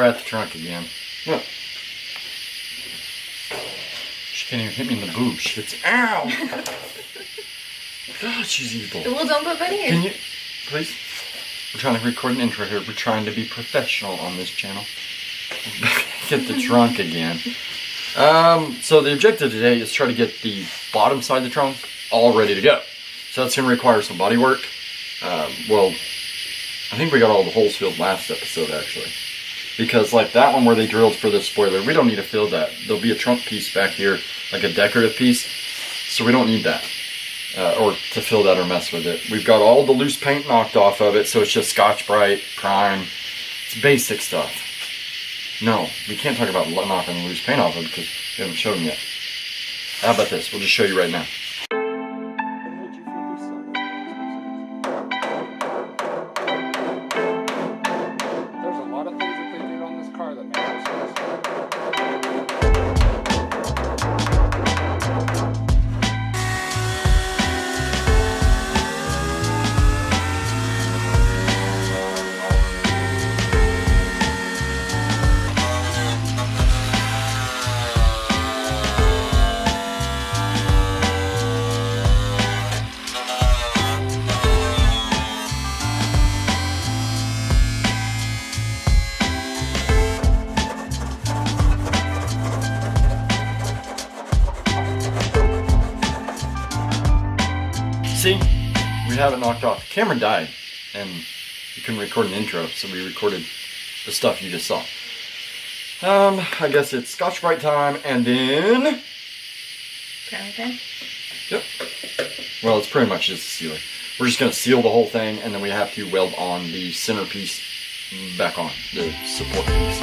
at the trunk again. Look. She can't even hit me in the boob. She gets, ow! God, she's evil. Well, don't put money in. Can you, please? We're trying to record an intro here. We're trying to be professional on this channel. Get the trunk again. So the objective today is try to get the bottom side of the trunk all ready to go. So that's going to require some body work. Well, I think we got all the holes filled last episode actually. Because like that one where they drilled for the spoiler, we don't need to fill that. There'll be a trunk piece back here, like a decorative piece. So we don't need that. Or to fill that or mess with it. We've got all the loose paint knocked off of it, so it's just Scotch-Brite, prime. It's basic stuff. No, we can't talk about knocking the loose paint off of it because we haven't showed them yet. How about this? We'll just show you right now. There's a lot of things that they did on this car that make no sense. See, we have it knocked off. The camera died, and we couldn't record an intro, so we recorded the stuff you just saw. I guess it's Scotch-Brite time, and then... Okay. Yep. Well, it's pretty much just a sealer. We're just going to seal the whole thing, and then we have to weld on the centerpiece back on, the support piece.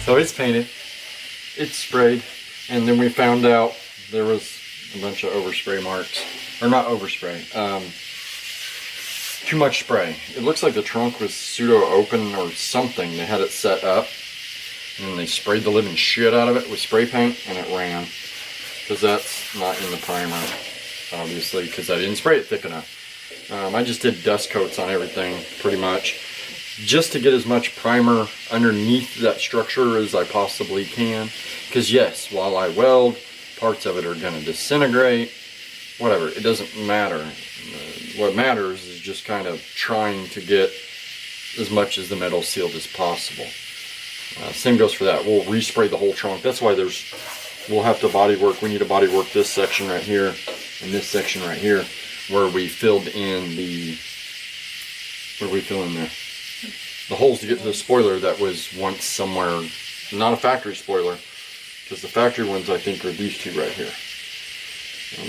So it's painted, it's sprayed, and then we found out there was a bunch of overspray marks, or not overspray, too much spray. It looks like the trunk was pseudo open or something. They had it set up, and then they sprayed the living shit out of it with spray paint, and it ran. Because that's not in the primer, obviously, because I didn't spray it thick enough. I just did dust coats on everything, pretty much, just to get as much primer underneath that structure as I possibly can. Because yes, while I weld, parts of it are going to disintegrate, whatever, it doesn't matter. What matters is just kind of trying to get as much as the metal sealed as possible. Same goes for that. We'll respray the whole trunk. That's why we'll have to body work. We need to body work this section right here and this section right here where we filled in the, what did we fill in there? The holes to get to the spoiler that was once somewhere, not a factory spoiler, because the factory ones I think are these two right here.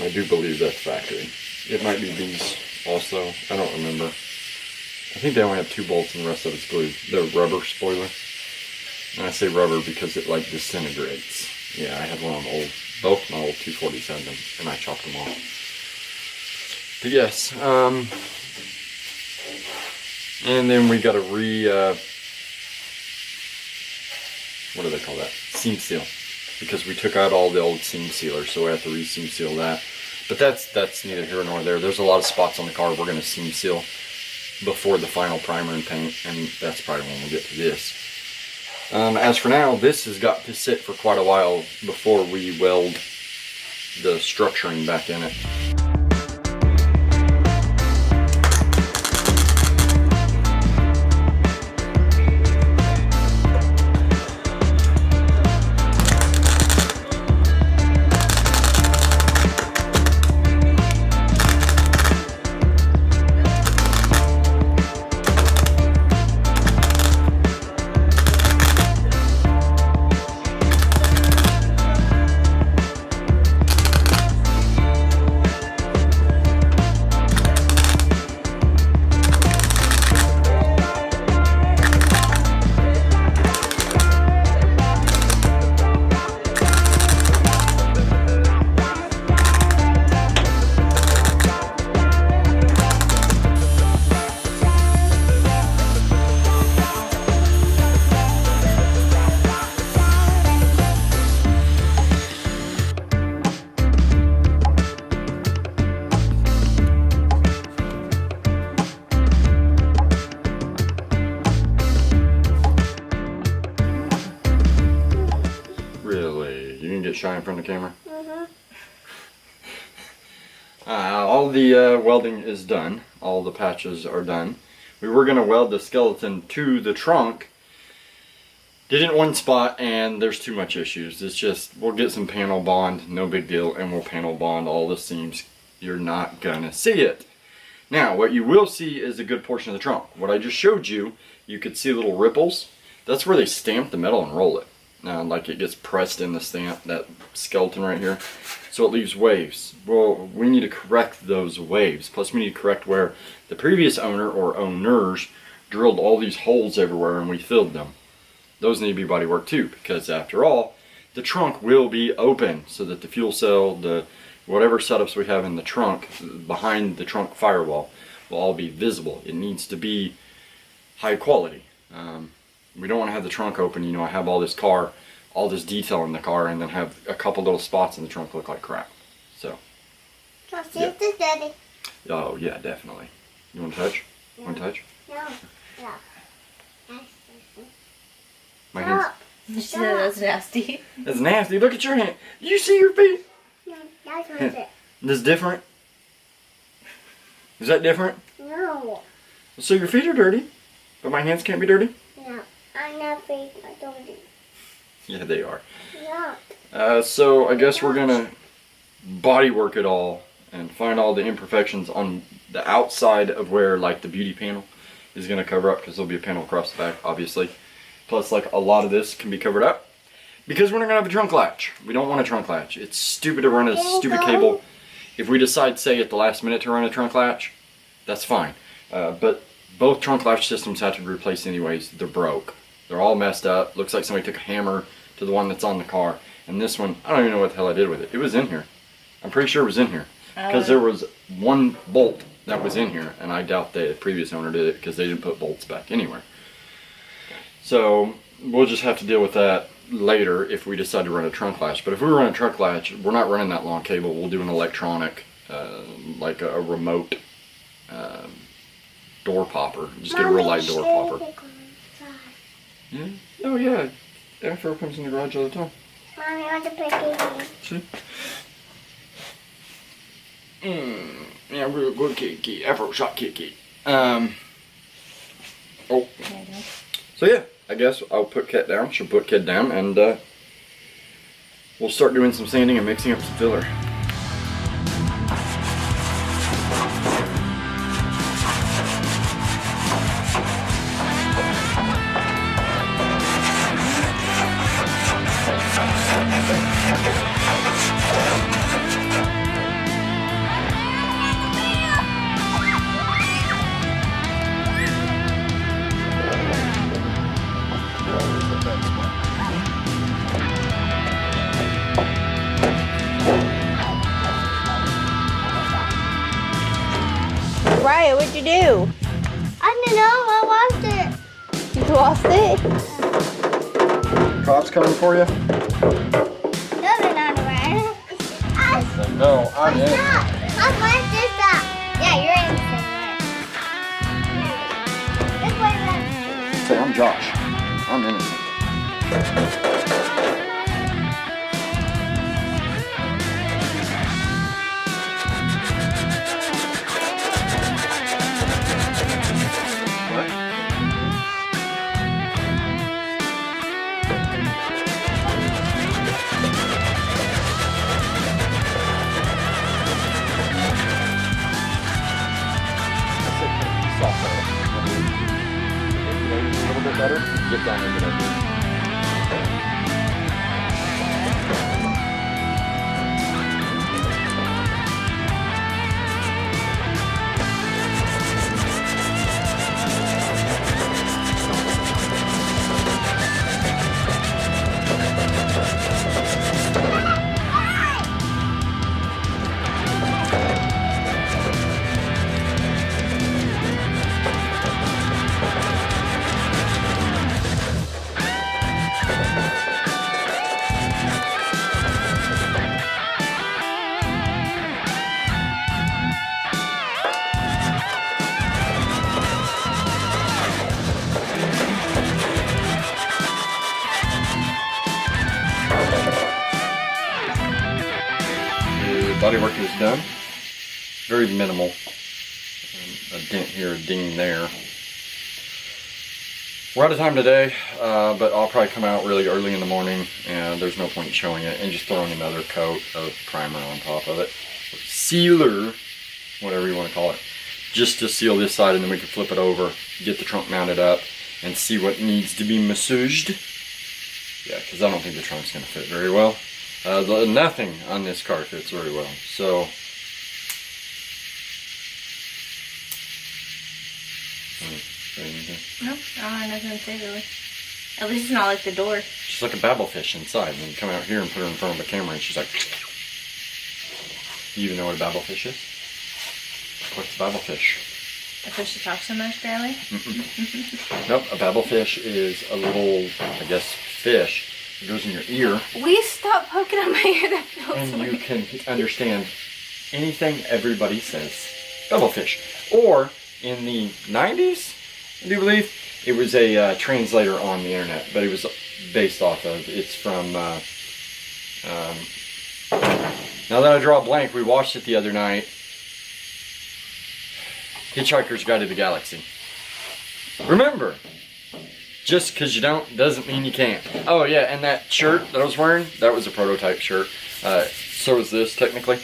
I do believe that's factory. It might be these also, I don't remember. I think they only have 2 bolts and the rest of it's glued. The rubber spoiler. And I say rubber because it like disintegrates. Yeah, I had one of them old, both my old 240s had them, and I chopped them off. But yes, and then we got to what do they call that? Seam seal. Because we took out all the old seam sealers, so we have to re-seam seal that. But that's neither here nor there. There's a lot of spots on the car we're going to seam seal before the final primer and paint, and that's probably when we get to this. As for now, this has got to sit for quite a while before we weld the structuring back in it. Shine from the camera. All the welding is done. All the patches are done. We were going to weld the skeleton to the trunk. Did it in one spot and there's too much issues. It's just, we'll get some panel bond, no big deal, and we'll panel bond all the seams. You're not gonna see it. Now, what you will see is a good portion of the trunk. What I just showed you, you could see little ripples. That's where they stamp the metal and roll it. Now, like it gets pressed in the stamp, that skeleton right here, so it leaves waves. Well, we need to correct those waves. Plus, we need to correct where the previous owner or owners drilled all these holes everywhere and we filled them. Those need to be body work too, because after all, the trunk will be open so that the fuel cell, the whatever setups we have in the trunk, behind the trunk firewall, will all be visible. It needs to be high quality. We don't want to have the trunk open, you know, I have all this detail in the car, and then have a couple little spots in the trunk look like crap. So. I'll see if it's Daddy. Oh yeah, definitely. You want to touch? No. Want to touch? No. No. That's My hands. She said that's nasty. That's nasty. Look at your hand. You see your feet? No, that's not it. This is different? Is that different? No. So your feet are dirty, but my hands can't be dirty? No. I'm not big. I don't do. Yeah, they are. No. So I guess we're gonna body work it all and find all the imperfections on the outside of where like the beauty panel is gonna cover up, because there'll be a panel across the back, obviously. Plus, like, a lot of this can be covered up because we're not gonna have a trunk latch. We don't want a trunk latch. It's stupid to run a stupid cable. If we decide, say, at the last minute to run a trunk latch, that's fine. But both trunk latch systems have to be replaced anyways. They're broke. They're all messed up. Looks like somebody took a hammer to the one that's on the car. And this one, I don't even know what the hell I did with it. It was in here. I'm pretty sure it was in here. Because there was one bolt that was in here. And I doubt the previous owner did it because they didn't put bolts back anywhere. So we'll just have to deal with that later if we decide to run a trunk latch. But if we run a trunk latch, we're not running that long cable. We'll do an electronic, like a remote door popper. Just get a real light door popper. Yeah. Oh yeah. Afro comes in the garage all the time. Mommy, I want to play game. See? Yeah, real good kitty. Afro shot kitty. Oh. So yeah, I guess I'll put Kat down. She'll put Kid down, and we'll start doing some sanding and mixing up some filler. Ryan, what'd you do? I don't know. I lost it. You lost it? Cops coming for you? No, they're not around. No, I'm in. Stop! How much is that? Yeah, you're innocent. This way, then. Say, I'm Josh. I'm innocent. Better, get down into that. Body work is done. Very minimal. A dent here, a ding there. We're out of time today, but I'll probably come out really early in the morning, and there's no point in showing it, and just throwing another coat of primer on top of it. Sealer, whatever you want to call it. Just to seal this side, and then we can flip it over, get the trunk mounted up, and see what needs to be massaged. Yeah, because I don't think the trunk's going to fit very well. Nothing on this car fits very well, so No, I don't have nothing to say really. At least it's not like the door. she's like a babblefish inside, and you come out here and put her in front of the camera, and she's like, you even know what a babblefish is? What's a babblefish? A fish that talks so much, barely. Nope, a babblefish is a little, I guess, fish. It goes in your ear, Will you stop poking at my ear? That feels and weird. you can understand anything everybody says. Babblefish. Or, in the 90s, I do believe, it was a translator on the internet, but it was based off of, it's from, now that I draw a blank, we watched it the other night, Hitchhiker's Guide to the Galaxy. Remember, just because you don't doesn't mean you can't. Oh yeah, and that shirt that I was wearing, that was a prototype shirt. So is this, technically.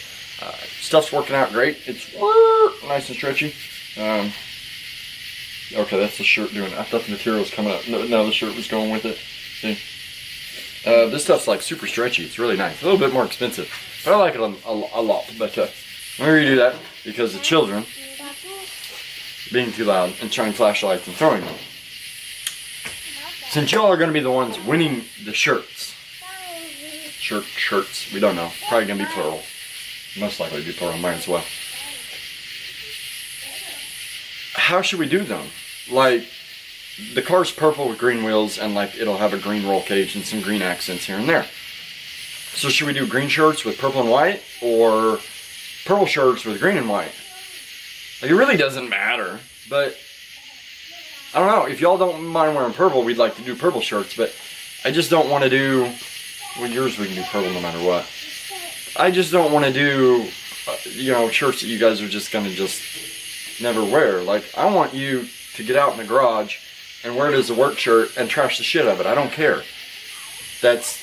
Stuff's working out great. It's nice and stretchy. Okay, that's the shirt doing it. I thought the material was coming up. No, the shirt was going with it. See? This stuff's like super stretchy. It's really nice. A little bit more expensive, but I like it a lot. But let me redo that because the children being too loud and trying flashlights and throwing them. Since y'all are going to be the ones winning the shirts. Shirts, we don't know. Probably going to be plural. Most likely be plural, might as well. How should we do them? Like, the car's purple with green wheels, and like it'll have a green roll cage and some green accents here and there. So should we do green shirts with purple and white, or purple shirts with green and white? Like, it really doesn't matter, but I don't know. If y'all don't mind wearing purple, we'd like to do purple shirts, but I just don't want to do, well, yours we can do purple no matter what. I just don't want to do, you know, shirts that you guys are just going to just never wear. Like, I want you to get out in the garage and wear it as a work shirt and trash the shit out of it. I don't care. That's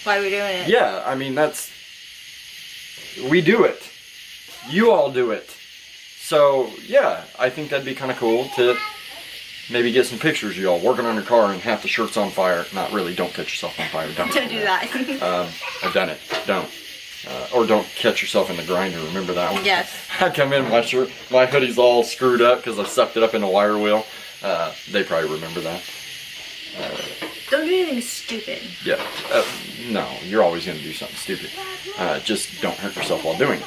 why are we doing it? Yeah, I mean, we do it. You all do it. So, yeah, I think that'd be kind of cool to maybe get some pictures of y'all working on your car and half the shirt's on fire. Not really, don't catch yourself on fire. Don't do that. I've done it. Don't. Or don't catch yourself in the grinder. Remember that one? Yes. I come in, my hoodie's all screwed up because I sucked it up in a wire wheel. They probably remember that. Don't do anything stupid. Yeah. No, you're always going to do something stupid. Just don't hurt yourself while doing it.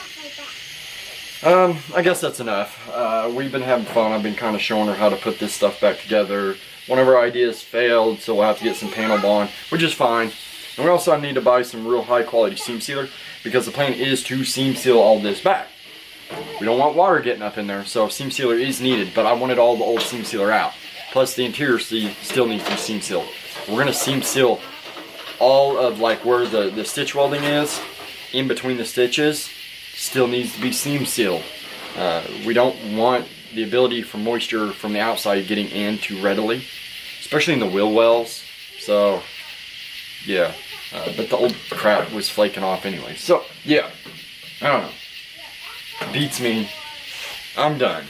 I guess that's enough. We've been having fun. I've been kind of showing her how to put this stuff back together. One of our ideas failed, so we'll have to get some panel bond, which is fine. And we also need to buy some real high quality seam sealer because the plan is to seam seal all this back. We don't want water getting up in there, so seam sealer is needed, but I wanted all the old seam sealer out. Plus the interior still needs to be seam sealed. We're gonna seam seal all of like where the stitch welding is, in between the stitches, still needs to be seam sealed. We don't want the ability for moisture from the outside getting in too readily, especially in the wheel wells. So yeah, but the old crap was flaking off anyway. So yeah, I don't know. Beats me. I'm done.